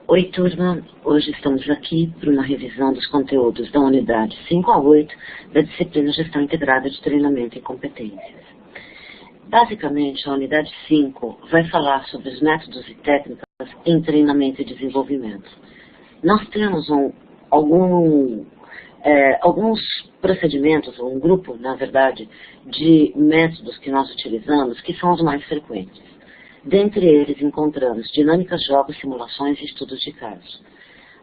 Oi, turma. Hoje estamos aqui para uma revisão dos conteúdos da unidade 5 a 8 da disciplina Gestão Integrada de Treinamento e Competências. Basicamente, a unidade 5 vai falar sobre os métodos e técnicas em treinamento e desenvolvimento. Nós temos alguns procedimentos, um grupo, na verdade, de métodos que nós utilizamos que são os mais frequentes. Dentre eles encontramos dinâmicas, jogos, simulações e estudos de caso.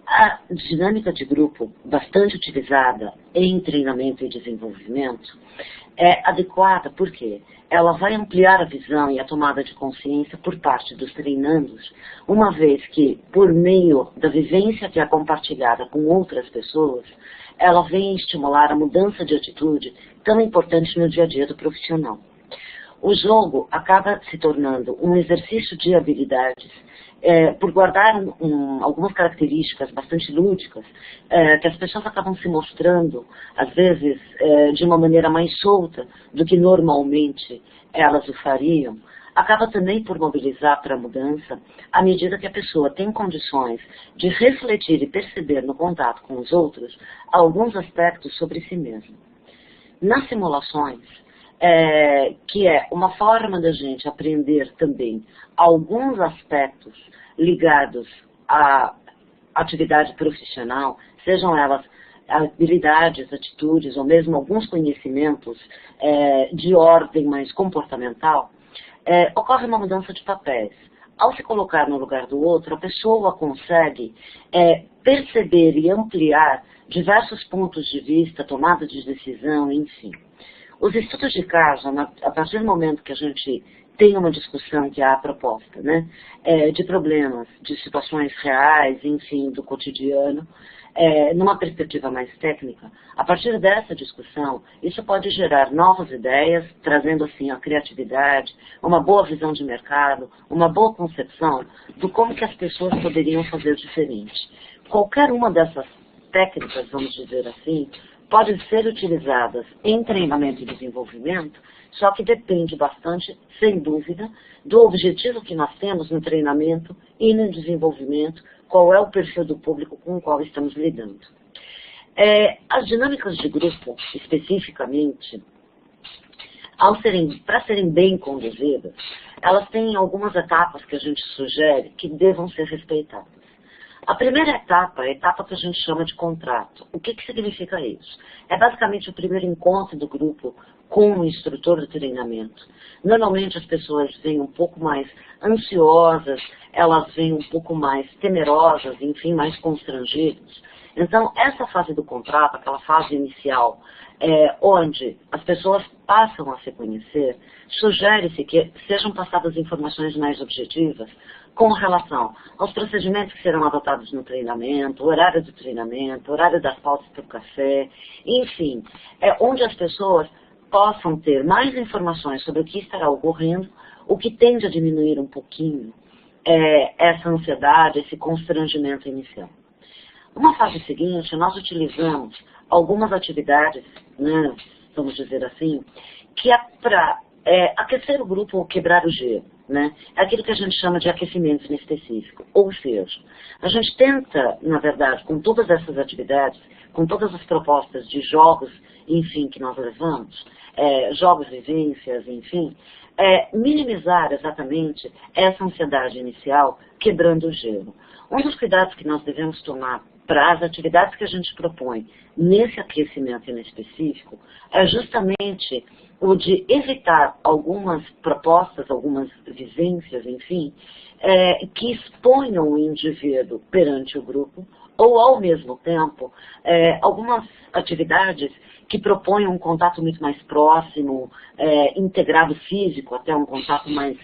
A dinâmica de grupo, bastante utilizada em treinamento e desenvolvimento, é adequada porque ela vai ampliar a visão e a tomada de consciência por parte dos treinandos, uma vez que, por meio da vivência que é compartilhada com outras pessoas, ela vem estimular a mudança de atitude tão importante no dia a dia do profissional. O jogo acaba se tornando um exercício de habilidades por guardar algumas características bastante lúdicas que as pessoas acabam se mostrando, às vezes, de uma maneira mais solta do que normalmente elas o fariam. Acaba também por mobilizar para a mudança à medida que a pessoa tem condições de refletir e perceber no contato com os outros alguns aspectos sobre si mesma. Nas simulações, que é uma forma da gente aprender também alguns aspectos ligados à atividade profissional, sejam elas habilidades, atitudes ou mesmo alguns conhecimentos de ordem mais comportamental, ocorre uma mudança de papéis. Ao se colocar no lugar do outro, a pessoa consegue perceber e ampliar diversos pontos de vista, tomada de decisão, enfim. Os estudos de caso, a partir do momento que a gente tem uma discussão que há a proposta, né, de problemas, de situações reais, enfim, do cotidiano, numa perspectiva mais técnica, a partir dessa discussão, isso pode gerar novas ideias, trazendo assim a criatividade, uma boa visão de mercado, uma boa concepção do como que as pessoas poderiam fazer diferente. Qualquer uma dessas técnicas, vamos dizer assim, podem ser utilizadas em treinamento e desenvolvimento, só que depende bastante, sem dúvida, do objetivo que nós temos no treinamento e no desenvolvimento, qual é o perfil do público com o qual estamos lidando. As dinâmicas de grupo, especificamente, para serem bem conduzidas, elas têm algumas etapas que a gente sugere que devam ser respeitadas. A primeira etapa é a etapa que a gente chama de contrato. O que significa isso? É basicamente o primeiro encontro do grupo com o instrutor do treinamento. Normalmente as pessoas vêm um pouco mais ansiosas, elas vêm um pouco mais temerosas, enfim, mais constrangidas. Então, essa fase do contrato, aquela fase inicial, onde as pessoas passam a se conhecer, sugere-se que sejam passadas informações mais objetivas com relação aos procedimentos que serão adotados no treinamento, horário do treinamento, horário das pausas para o café, enfim, onde as pessoas possam ter mais informações sobre o que estará ocorrendo, o que tende a diminuir um pouquinho essa ansiedade, esse constrangimento inicial. Numa fase seguinte, nós utilizamos algumas atividades, né, vamos dizer assim, que é para aquecer o grupo ou quebrar o gelo. Né? É aquilo que a gente chama de aquecimento inespecífico. Ou seja, a gente tenta, na verdade, com todas essas atividades, com todas as propostas de jogos, enfim, que nós levamos, jogos, vivências, enfim, minimizar exatamente essa ansiedade inicial, quebrando o gelo. Um dos cuidados que nós devemos tomar para as atividades que a gente propõe nesse aquecimento inespecífico é justamente o de evitar algumas propostas, algumas vivências, enfim, que exponham o indivíduo perante o grupo, ou ao mesmo tempo, algumas atividades que propõem um contato muito mais próximo, integrado físico, até um contato mais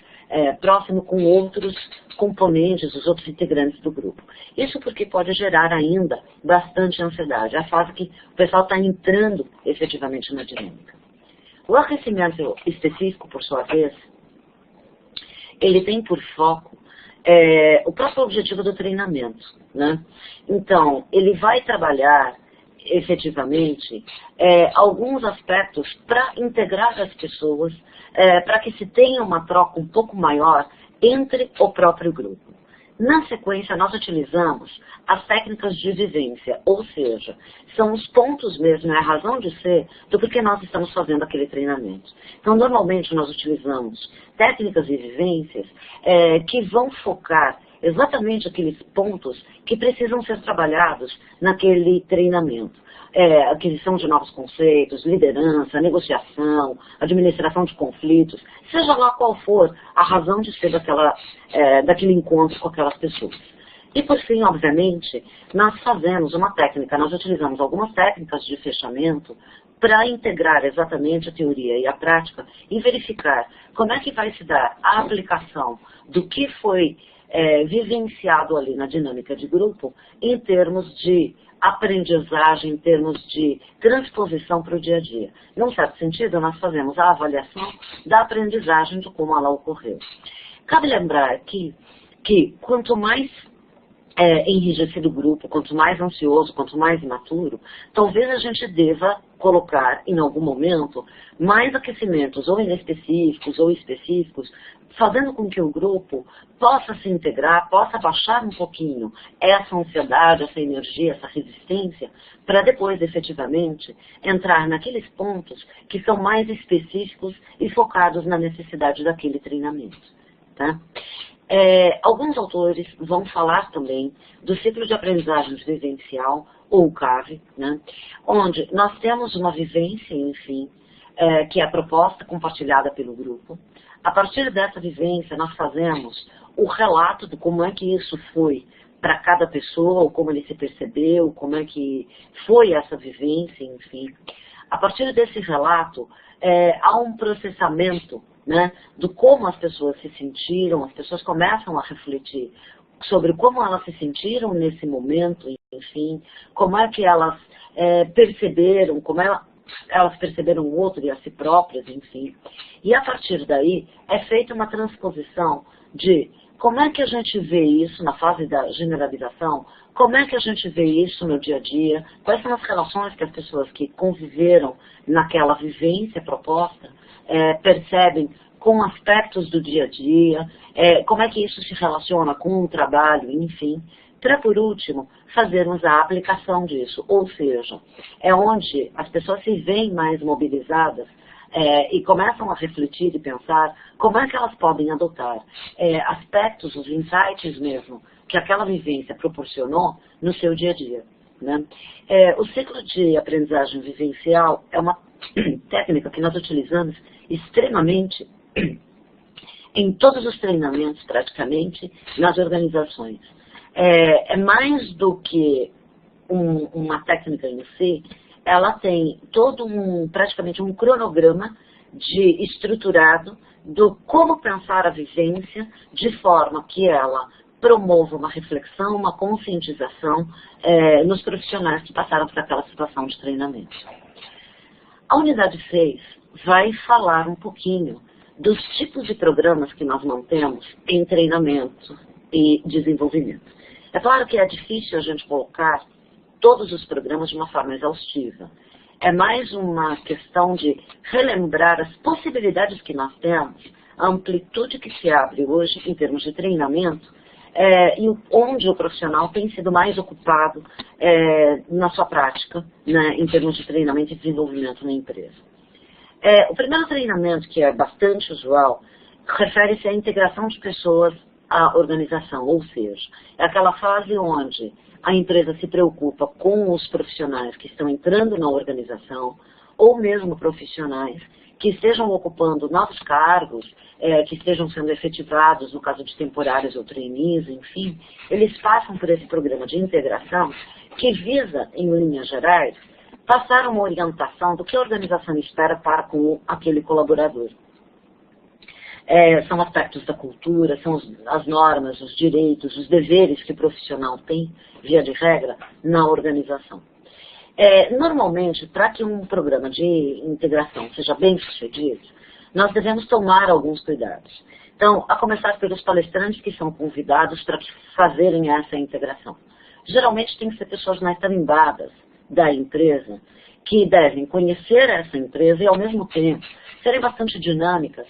próximo com outros componentes, os outros integrantes do grupo. Isso porque pode gerar ainda bastante ansiedade, a fase que o pessoal está entrando efetivamente na dinâmica. O aquecimento específico, por sua vez, ele tem por foco o próprio objetivo do treinamento, né? Então, ele vai trabalhar efetivamente alguns aspectos para integrar as pessoas, para que se tenha uma troca um pouco maior entre o próprio grupo. Na sequência, nós utilizamos as técnicas de vivência, ou seja, são os pontos mesmo, é a razão de ser do porquê nós estamos fazendo aquele treinamento. Então, normalmente, nós utilizamos técnicas de vivências que vão focar exatamente aqueles pontos que precisam ser trabalhados naquele treinamento. Aquisição de novos conceitos, liderança, negociação, administração de conflitos, seja lá qual for a razão de ser daquele encontro com aquelas pessoas. E por fim, obviamente, nós fazemos uma técnica, nós utilizamos algumas técnicas de fechamento para integrar exatamente a teoria e a prática e verificar como é que vai se dar a aplicação do que foi vivenciado ali na dinâmica de grupo em termos de aprendizagem, em termos de transposição para o dia a dia. Num certo sentido, nós fazemos a avaliação da aprendizagem de como ela ocorreu. Cabe lembrar aqui que quanto mais enrijecido o grupo, quanto mais ansioso, quanto mais imaturo, talvez a gente deva colocar, em algum momento, mais aquecimentos, ou inespecíficos ou específicos, fazendo com que o grupo possa se integrar, possa baixar um pouquinho essa ansiedade, essa energia, essa resistência, para depois, efetivamente, entrar naqueles pontos que são mais específicos e focados na necessidade daquele treinamento. Tá? Alguns autores vão falar também do ciclo de aprendizagem vivencial, ou CAV, né, onde nós temos uma vivência, enfim, que é a proposta compartilhada pelo grupo. A partir dessa vivência, nós fazemos o relato de como é que isso foi para cada pessoa, ou como ele se percebeu, como é que foi essa vivência, enfim. A partir desse relato, há um processamento, né, do como as pessoas se sentiram, as pessoas começam a refletir sobre como elas se sentiram nesse momento, enfim, como é que elas perceberam, como elas perceberam o outro e a si próprias, enfim. E a partir daí é feita uma transposição de como é que a gente vê isso na fase da generalização, como é que a gente vê isso no dia a dia, quais são as relações que as pessoas que conviveram naquela vivência proposta percebem com aspectos do dia a dia, como é que isso se relaciona com o trabalho, enfim, para, por último, fazermos a aplicação disso. Ou seja, é onde as pessoas se veem mais mobilizadas e começam a refletir e pensar como é que elas podem adotar aspectos, os insights mesmo, que aquela vivência proporcionou no seu dia a dia. Né? O ciclo de aprendizagem vivencial é uma técnica que nós utilizamos extremamente em todos os treinamentos, praticamente, nas organizações. É mais do que uma técnica em si, ela tem todo praticamente um cronograma estruturado do como pensar a vivência de forma que ela promova uma reflexão, uma conscientização nos profissionais que passaram por aquela situação de treinamento. A unidade 6 vai falar um pouquinho dos tipos de programas que nós mantemos em treinamento e desenvolvimento. É claro que é difícil a gente colocar todos os programas de uma forma exaustiva. É mais uma questão de relembrar as possibilidades que nós temos, a amplitude que se abre hoje em termos de treinamento, e onde o profissional tem sido mais ocupado na sua prática, né, em termos de treinamento e desenvolvimento na empresa. O primeiro treinamento, que é bastante usual, refere-se à integração de pessoas à organização, ou seja, é aquela fase onde a empresa se preocupa com os profissionais que estão entrando na organização, ou mesmo profissionais que estejam ocupando novos cargos, que estejam sendo efetivados, no caso de temporários ou trainees, enfim, eles passam por esse programa de integração que visa, em linhas gerais, passar uma orientação do que a organização espera para com aquele colaborador. São aspectos da cultura, são as normas, os direitos, os deveres que o profissional tem, via de regra, na organização. Normalmente, para que um programa de integração seja bem sucedido, nós devemos tomar alguns cuidados. Então, a começar pelos palestrantes que são convidados para fazerem essa integração. Geralmente tem que ser pessoas mais tarimbadas da empresa, que devem conhecer essa empresa e, ao mesmo tempo, serem bastante dinâmicas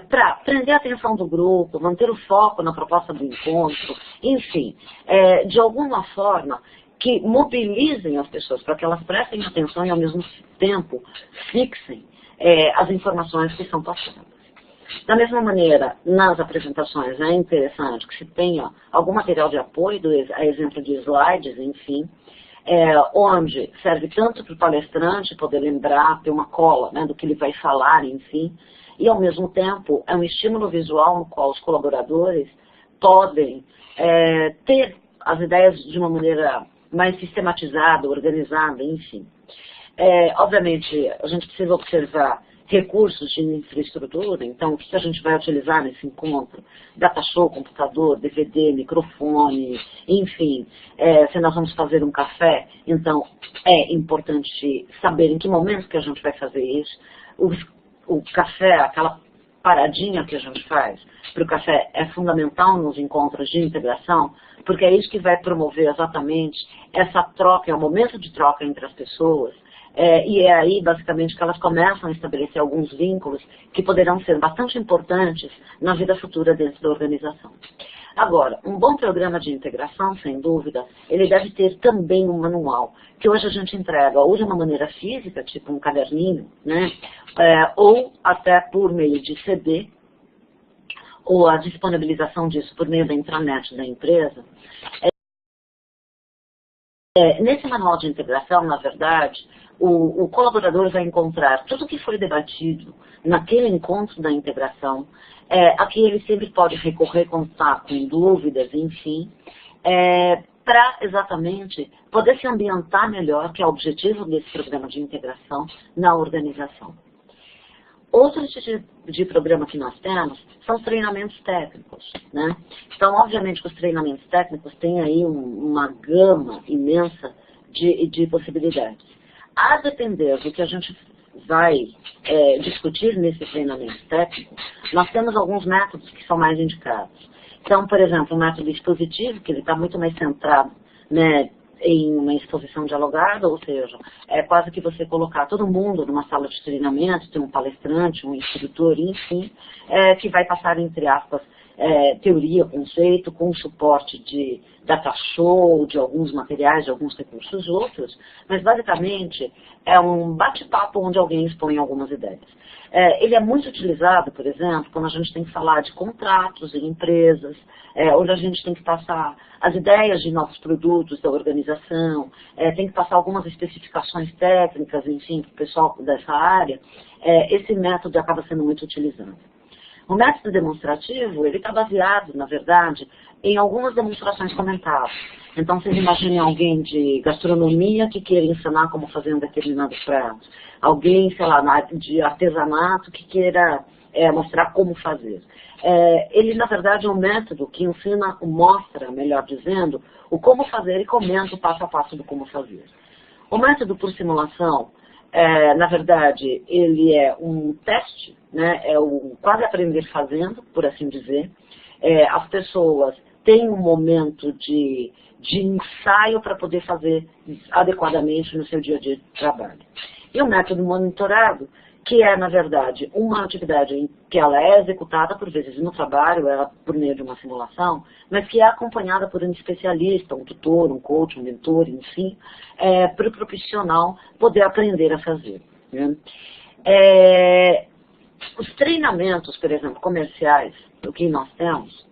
para prender a atenção do grupo, manter o foco na proposta do encontro, enfim, de alguma forma que mobilizem as pessoas para que elas prestem atenção e ao mesmo tempo fixem as informações que são passadas. Da mesma maneira, nas apresentações é interessante que se tenha algum material de apoio, a exemplo de slides, enfim, onde serve tanto para o palestrante poder lembrar, ter uma cola, né, do que ele vai falar, enfim, e ao mesmo tempo é um estímulo visual no qual os colaboradores podem ter as ideias de uma maneira mais sistematizada, organizada, enfim. Obviamente, a gente precisa observar recursos de infraestrutura, então o que a gente vai utilizar nesse encontro? Data show, computador, DVD, microfone, enfim, se nós vamos fazer um café, então é importante saber em que momento que a gente vai fazer isso. O café, aquela paradinha que a gente faz para o café é fundamental nos encontros de integração, porque é isso que vai promover exatamente essa troca, é o momento de troca entre as pessoas, e é aí, basicamente, que elas começam a estabelecer alguns vínculos que poderão ser bastante importantes na vida futura dentro da organização. Agora, um bom programa de integração, sem dúvida, ele deve ter também um manual, que hoje a gente entrega ou de uma maneira física, tipo um caderninho, né, ou até por meio de CD, ou a disponibilização disso por meio da intranet da empresa. Nesse manual de integração, na verdade, o colaborador vai encontrar tudo o que foi debatido naquele encontro da integração, a que ele sempre pode recorrer quando está com dúvidas, enfim, para exatamente poder se ambientar melhor, que é o objetivo desse programa de integração na organização. Outro tipo de programa que nós temos são os treinamentos técnicos, né? Então, obviamente, que os treinamentos técnicos têm aí uma gama imensa de possibilidades. A depender do que a gente vai discutir nesse treinamento técnico, nós temos alguns métodos que são mais indicados. Então, por exemplo, o método expositivo, que ele está muito mais centrado, né, em uma exposição dialogada, ou seja, é quase que você colocar todo mundo numa sala de treinamento, tem um palestrante, um instrutor, enfim, que vai passar, entre aspas, teoria, conceito, com suporte de data show, de alguns materiais, de alguns recursos outros, mas basicamente é um bate-papo onde alguém expõe algumas ideias. Ele é muito utilizado, por exemplo, quando a gente tem que falar de contratos em empresas, onde a gente tem que passar as ideias de novos produtos da organização, tem que passar algumas especificações técnicas, enfim, para o pessoal dessa área. Esse método acaba sendo muito utilizado. O método demonstrativo, ele está baseado, na verdade, em algumas demonstrações comentadas. Então, vocês imaginem alguém de gastronomia que queira ensinar como fazer um determinado prato. Alguém, sei lá, de artesanato que queira mostrar como fazer. Ele, na verdade, é um método que ensina, mostra, melhor dizendo, o como fazer e comenta o passo a passo do como fazer. O método por simulação, na verdade, ele é um teste, né? É o quase aprender fazendo, por assim dizer. As pessoas têm um momento de ensaio para poder fazer adequadamente no seu dia a dia de trabalho. E o método monitorado, que é, na verdade, uma atividade em que ela é executada, por vezes, no trabalho, ela por meio de uma simulação, mas que é acompanhada por um especialista, um tutor, um coach, um mentor, enfim, para o profissional poder aprender a fazer, né? Os treinamentos, por exemplo, comerciais, o que nós temos,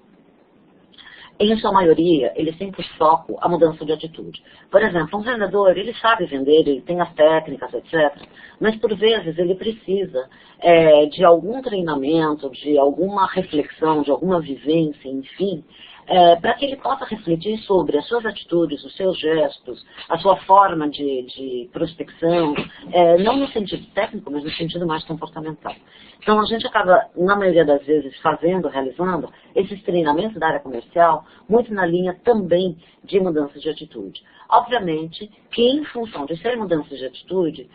em sua maioria, eles têm por foco a mudança de atitude. Por exemplo, um vendedor, ele sabe vender, ele tem as técnicas, etc. Mas, por vezes, ele precisa de algum treinamento, de alguma reflexão, de alguma vivência, enfim, para que ele possa refletir sobre as suas atitudes, os seus gestos, a sua forma de prospecção, não no sentido técnico, mas no sentido mais comportamental. Então, a gente acaba, na maioria das vezes, realizando esses treinamentos da área comercial, muito na linha também de mudança de atitude. Obviamente que, em função de ser mudança de atitude,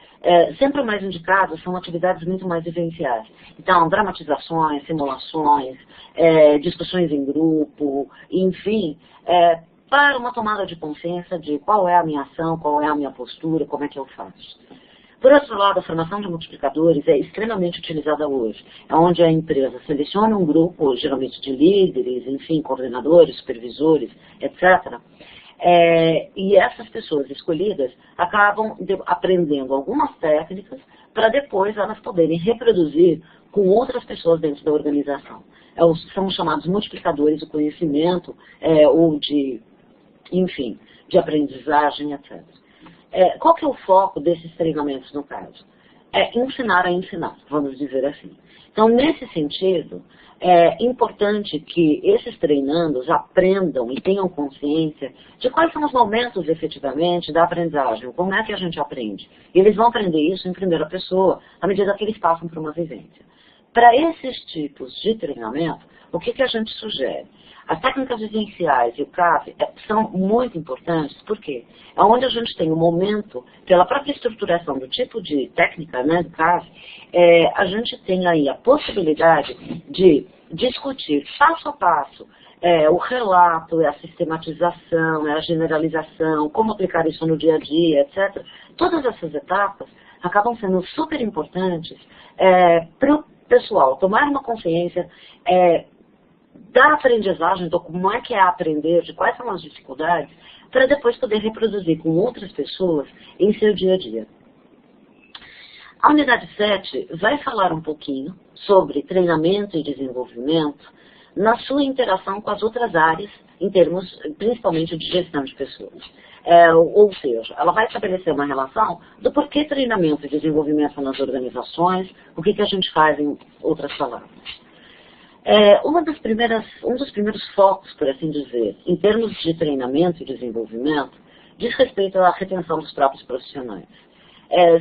sempre o mais indicado são atividades muito mais vivenciais. Então, dramatizações, simulações, discussões em grupo, enfim, para uma tomada de consciência de qual é a minha ação, qual é a minha postura, como é que eu faço. Por outro lado, a formação de multiplicadores é extremamente utilizada hoje. É onde a empresa seleciona um grupo, geralmente de líderes, enfim, coordenadores, supervisores, etc. E essas pessoas escolhidas acabam aprendendo algumas técnicas para depois elas poderem reproduzir com outras pessoas dentro da organização. São chamados multiplicadores do conhecimento ou de, enfim, de aprendizagem, etc. Qual que é o foco desses treinamentos no caso? É ensinar a ensinar, vamos dizer assim. Então, nesse sentido, é importante que esses treinandos aprendam e tenham consciência de quais são os momentos, efetivamente, da aprendizagem, como é que a gente aprende. E eles vão aprender isso em primeira pessoa, à medida que eles passam por uma vivência. Para esses tipos de treinamento, o que a gente sugere? As técnicas vivenciais e o CAV são muito importantes, porque é onde a gente tem um momento, pela própria estruturação do tipo de técnica, né, do CAV, a gente tem aí a possibilidade de discutir passo a passo o relato, a sistematização, a generalização, como aplicar isso no dia a dia, etc. Todas essas etapas acabam sendo super importantes para o pessoal tomar uma consciência da aprendizagem, então como é que é aprender, de quais são as dificuldades, para depois poder reproduzir com outras pessoas em seu dia a dia. A unidade 7 vai falar um pouquinho sobre treinamento e desenvolvimento na sua interação com as outras áreas, em termos principalmente de gestão de pessoas. Ou seja, ela vai estabelecer uma relação do porquê treinamento e desenvolvimento nas organizações, o que a gente faz em outras palavras. Um dos primeiros focos, por assim dizer, em termos de treinamento e desenvolvimento, diz respeito à retenção dos próprios profissionais.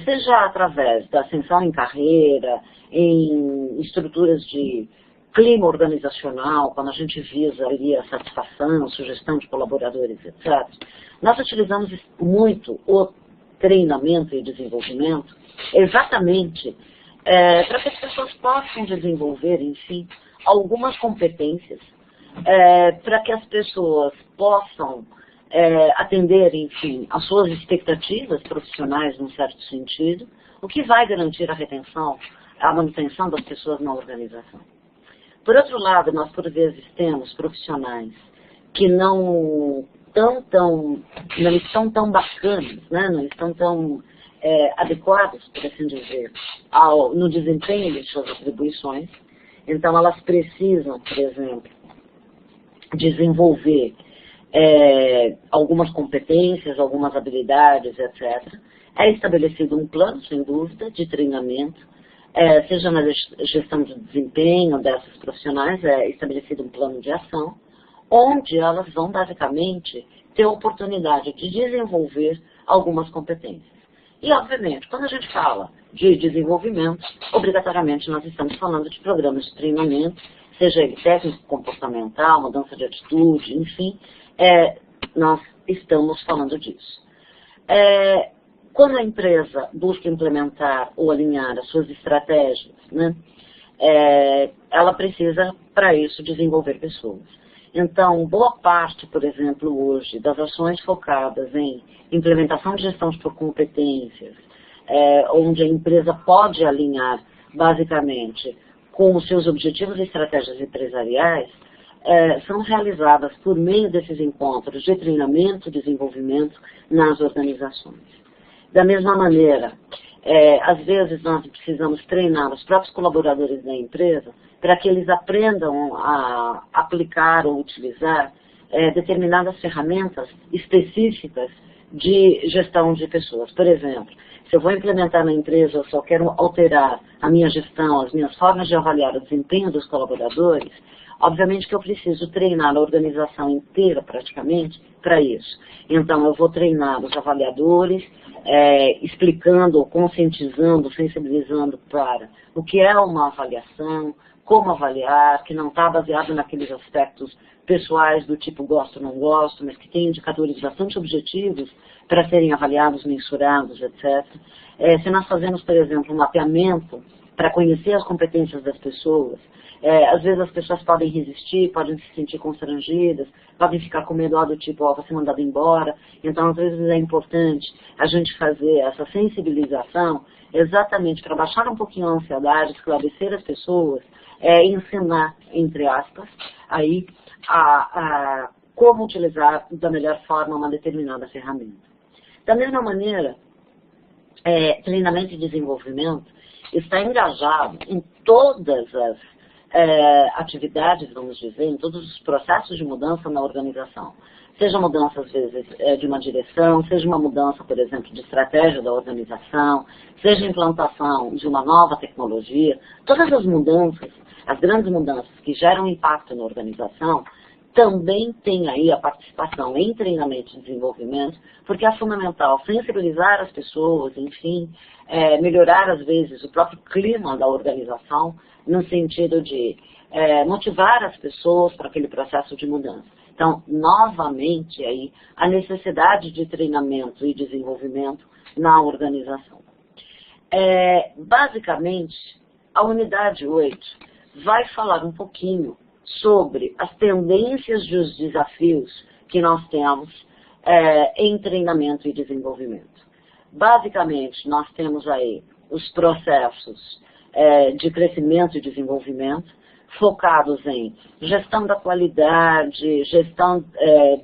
Seja através da ascensão em carreira, em estruturas de clima organizacional, quando a gente visa ali a satisfação, sugestão de colaboradores, etc. Nós utilizamos muito o treinamento e desenvolvimento exatamente para que as pessoas possam desenvolver, enfim, algumas competências, para que as pessoas possam atender, enfim, às suas expectativas profissionais, num certo sentido, o que vai garantir a retenção, a manutenção das pessoas na organização. Por outro lado, nós por vezes temos profissionais que não estão tão bacanas, né? Não estão tão adequados, por assim dizer, no desempenho de suas atribuições. Então, elas precisam, por exemplo, desenvolver algumas competências, algumas habilidades, etc. É estabelecido um plano, sem dúvida, de treinamento, seja na gestão de desempenho dessas profissionais, é estabelecido um plano de ação, onde elas vão, basicamente, ter a oportunidade de desenvolver algumas competências. E, obviamente, quando a gente fala de desenvolvimento, obrigatoriamente nós estamos falando de programas de treinamento, seja ele técnico, comportamental, mudança de atitude, enfim, nós estamos falando disso. Quando a empresa busca implementar ou alinhar as suas estratégias, né, ela precisa, para isso, desenvolver pessoas. Então, boa parte, por exemplo, hoje, das ações focadas em implementação de gestão por competências, onde a empresa pode alinhar, basicamente, com os seus objetivos e estratégias empresariais, são realizadas por meio desses encontros de treinamento e desenvolvimento nas organizações. Da mesma maneira, às vezes nós precisamos treinar os próprios colaboradores da empresa para que eles aprendam a aplicar ou utilizar determinadas ferramentas específicas de gestão de pessoas. Por exemplo, se eu vou implementar na empresa, eu só quero alterar a minha gestão, as minhas formas de avaliar o desempenho dos colaboradores, obviamente que eu preciso treinar a organização inteira, praticamente, para isso. Então, eu vou treinar os avaliadores, explicando, conscientizando, sensibilizando para o que é uma avaliação, como avaliar, que não está baseado naqueles aspectos pessoais do tipo gosto ou não gosto, mas que tem indicadores bastante objetivos para serem avaliados, mensurados, etc. Se nós fazemos, por exemplo, um mapeamento para conhecer as competências das pessoas, Às vezes as pessoas podem resistir, podem se sentir constrangidas, podem ficar com medo do tipo, ó, vou ser mandado embora. Então, às vezes é importante a gente fazer essa sensibilização exatamente para baixar um pouquinho a ansiedade, esclarecer as pessoas, ensinar, entre aspas, aí como utilizar da melhor forma uma determinada ferramenta. Da mesma maneira, treinamento e desenvolvimento está engajado em todas as atividades, vamos dizer, em todos os processos de mudança na organização. Seja mudança, às vezes, de uma direção, seja uma mudança, por exemplo, de estratégia da organização, seja implantação de uma nova tecnologia. Todas as mudanças, as grandes mudanças que geram impacto na organização, também tem aí a participação em treinamento e desenvolvimento, porque é fundamental sensibilizar as pessoas, enfim, melhorar, às vezes, o próprio clima da organização, no sentido de motivar as pessoas para aquele processo de mudança. Então, novamente, aí, a necessidade de treinamento e desenvolvimento na organização. Basicamente, a unidade 8 vai falar um pouquinho sobre as tendências e os desafios que nós temos em treinamento e desenvolvimento. Basicamente, nós temos aí os processos de crescimento e desenvolvimento, focados em gestão da qualidade, gestão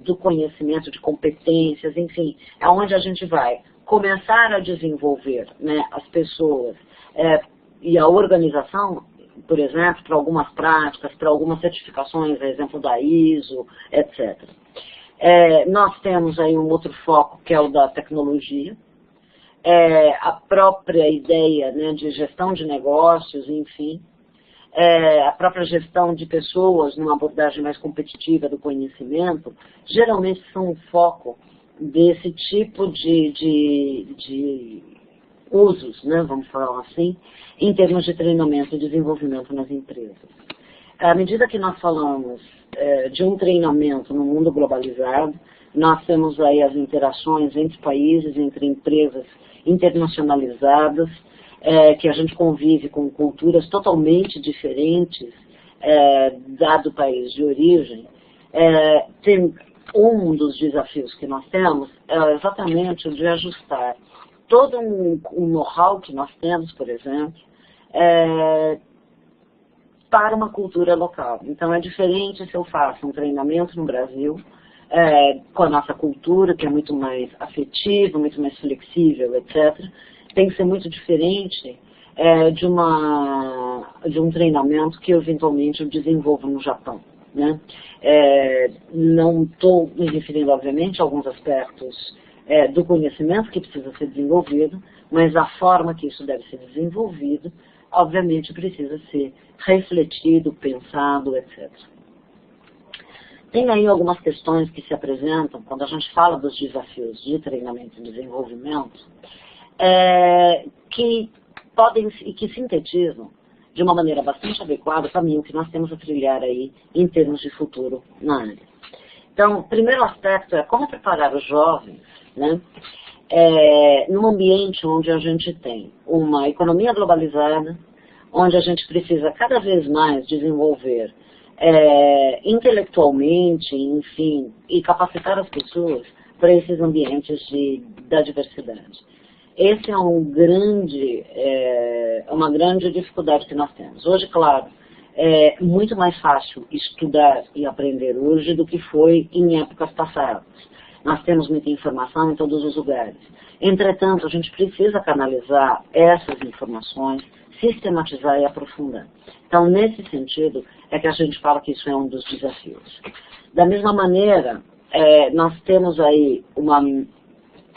do conhecimento, de competências, enfim, é onde a gente vai começar a desenvolver, né, as pessoas e a organização, por exemplo, para algumas práticas, para algumas certificações, a exemplo da ISO, etc. Nós temos aí um outro foco, que é o da tecnologia, a própria ideia, né, de gestão de negócios, enfim, a própria gestão de pessoas numa abordagem mais competitiva do conhecimento, geralmente são um foco desse tipo de usos, né, vamos falar assim, em termos de treinamento e desenvolvimento nas empresas. À medida que nós falamos de um treinamento no mundo globalizado, nós temos aí as interações entre países, entre empresas internacionalizadas, que a gente convive com culturas totalmente diferentes dado o país de origem. Tem um dos desafios que nós temos é exatamente o de ajustar todo um know-how que nós temos, por exemplo, para uma cultura local. Então é diferente se eu faço um treinamento no Brasil, com a nossa cultura, que é muito mais afetiva, muito mais flexível, etc., tem que ser muito diferente de um treinamento que eventualmente eu desenvolvo no Japão, né? Não estou me referindo, obviamente, a alguns aspectos do conhecimento que precisa ser desenvolvido, mas a forma que isso deve ser desenvolvido, obviamente, precisa ser refletido, pensado, etc. Tem aí algumas questões que se apresentam quando a gente fala dos desafios de treinamento e desenvolvimento, que podem e que sintetizam de uma maneira bastante adequada o caminho que nós temos a trilhar aí em termos de futuro na área. Então, o primeiro aspecto é como preparar os jovens, né, num ambiente onde a gente tem uma economia globalizada, onde a gente precisa cada vez mais desenvolver intelectualmente, enfim, e capacitar as pessoas para esses ambientes da diversidade. Esse é uma grande dificuldade que nós temos. Hoje, claro, é muito mais fácil estudar e aprender hoje do que foi em épocas passadas. Nós temos muita informação em todos os lugares. Entretanto, a gente precisa canalizar essas informações, sistematizar e aprofundar. Então, nesse sentido, é que a gente fala que isso é um dos desafios. Da mesma maneira, nós temos aí uma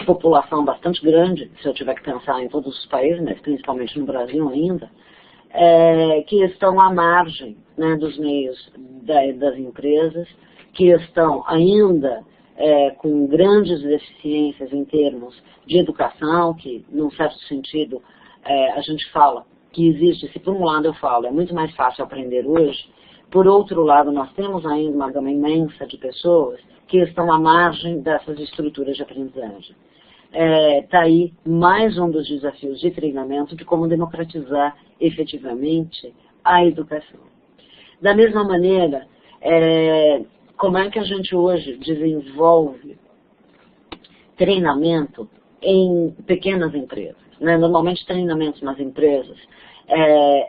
população bastante grande, se eu tiver que pensar em todos os países, mas principalmente no Brasil ainda, que estão à margem, né, dos meios das empresas, que estão ainda com grandes deficiências em termos de educação, que, num certo sentido, a gente fala que existe, se por um lado eu falo, é muito mais fácil aprender hoje, por outro lado, nós temos ainda uma gama imensa de pessoas que estão à margem dessas estruturas de aprendizagem. Está aí mais um dos desafios de treinamento de como democratizar efetivamente a educação. Da mesma maneira, como é que a gente hoje desenvolve treinamento em pequenas empresas, né? Normalmente treinamentos nas empresas,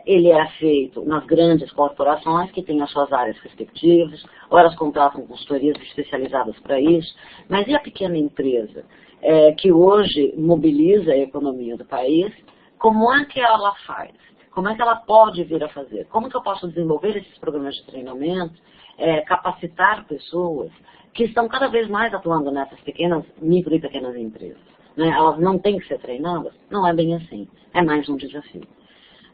ele é feito nas grandes corporações que têm as suas áreas respectivas, ou elas contratam consultorias especializadas para isso, mas e a pequena empresa que hoje mobiliza a economia do país, como é que ela faz? Como é que ela pode vir a fazer? Como que eu posso desenvolver esses programas de treinamento, capacitar pessoas que estão cada vez mais atuando nessas pequenas, micro e pequenas empresas, né? Elas não têm que ser treinadas? Não é bem assim. É mais um desafio.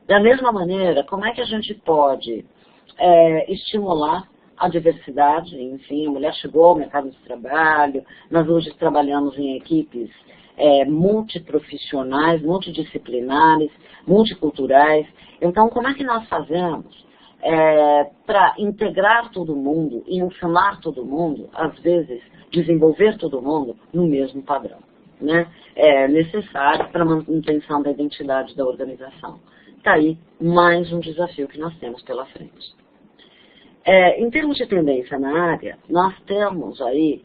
Da mesma maneira, como é que a gente pode estimular a diversidade? Enfim, a mulher chegou ao mercado de trabalho, nós hoje trabalhamos em equipes multiprofissionais, multidisciplinares, multiculturais. Então, como é que nós fazemos para integrar todo mundo e ensinar todo mundo, às vezes desenvolver todo mundo no mesmo padrão, né? É necessário para a manutenção da identidade da organização. Está aí mais um desafio que nós temos pela frente. Em termos de tendência na área, nós temos aí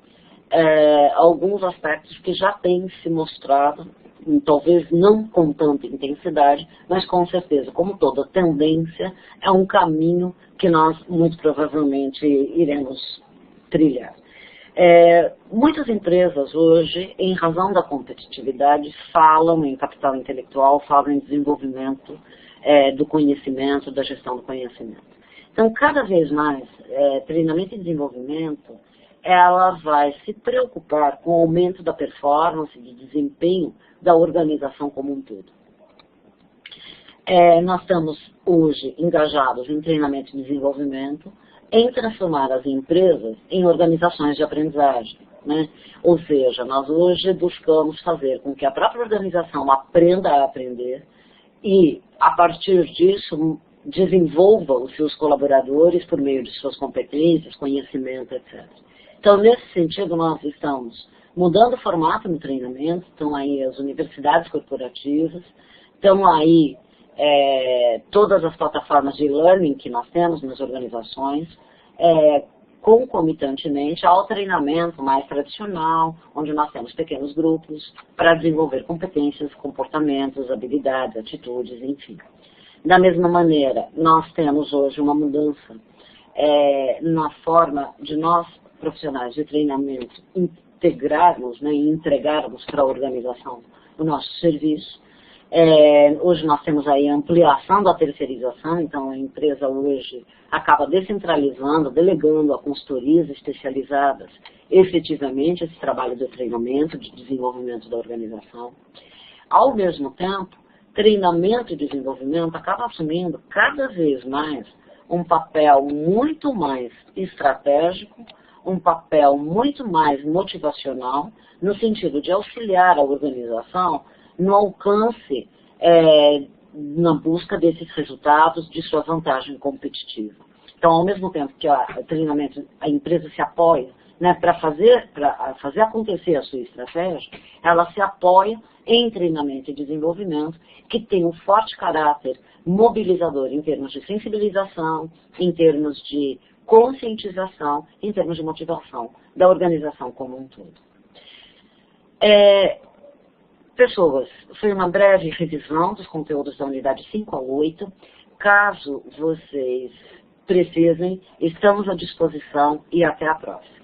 alguns aspectos que já têm se mostrado, talvez não com tanta intensidade, mas com certeza, como toda tendência, é um caminho que nós muito provavelmente iremos trilhar. Muitas empresas hoje, em razão da competitividade, falam em capital intelectual, falam em desenvolvimento do conhecimento, da gestão do conhecimento. Então, cada vez mais, treinamento e desenvolvimento, ela vai se preocupar com o aumento da performance, de desempenho da organização como um todo. Nós estamos hoje engajados em treinamento e desenvolvimento, em transformar as empresas em organizações de aprendizagem, né? Ou seja, nós hoje buscamos fazer com que a própria organização aprenda a aprender e, a partir disso, desenvolva os seus colaboradores por meio de suas competências, conhecimento, etc. Então, nesse sentido, nós estamos mudando o formato no treinamento, estão aí as universidades corporativas, estão aí todas as plataformas de e-learning que nós temos nas organizações, concomitantemente ao treinamento mais tradicional, onde nós temos pequenos grupos para desenvolver competências, comportamentos, habilidades, atitudes, enfim. Da mesma maneira, nós temos hoje uma mudança na forma de nós, profissionais de treinamento, integrarmos, né, e entregarmos para a organização o nosso serviço. Hoje nós temos aí a ampliação da terceirização, então a empresa hoje acaba descentralizando, delegando a consultorias especializadas efetivamente esse trabalho de treinamento, de desenvolvimento da organização. Ao mesmo tempo, treinamento e desenvolvimento acaba assumindo cada vez mais um papel muito mais estratégico, um papel muito mais motivacional, no sentido de auxiliar a organização no alcance, na busca desses resultados, de sua vantagem competitiva. Então, ao mesmo tempo que o treinamento, a empresa se apoia, né, para fazer acontecer a sua estratégia, ela se apoia em treinamento e desenvolvimento, que tem um forte caráter mobilizador em termos de sensibilização, em termos de conscientização, em termos de motivação da organização como um todo. Pessoas, foi uma breve revisão dos conteúdos da unidade 5 a 8. Caso vocês precisem, estamos à disposição e até a próxima.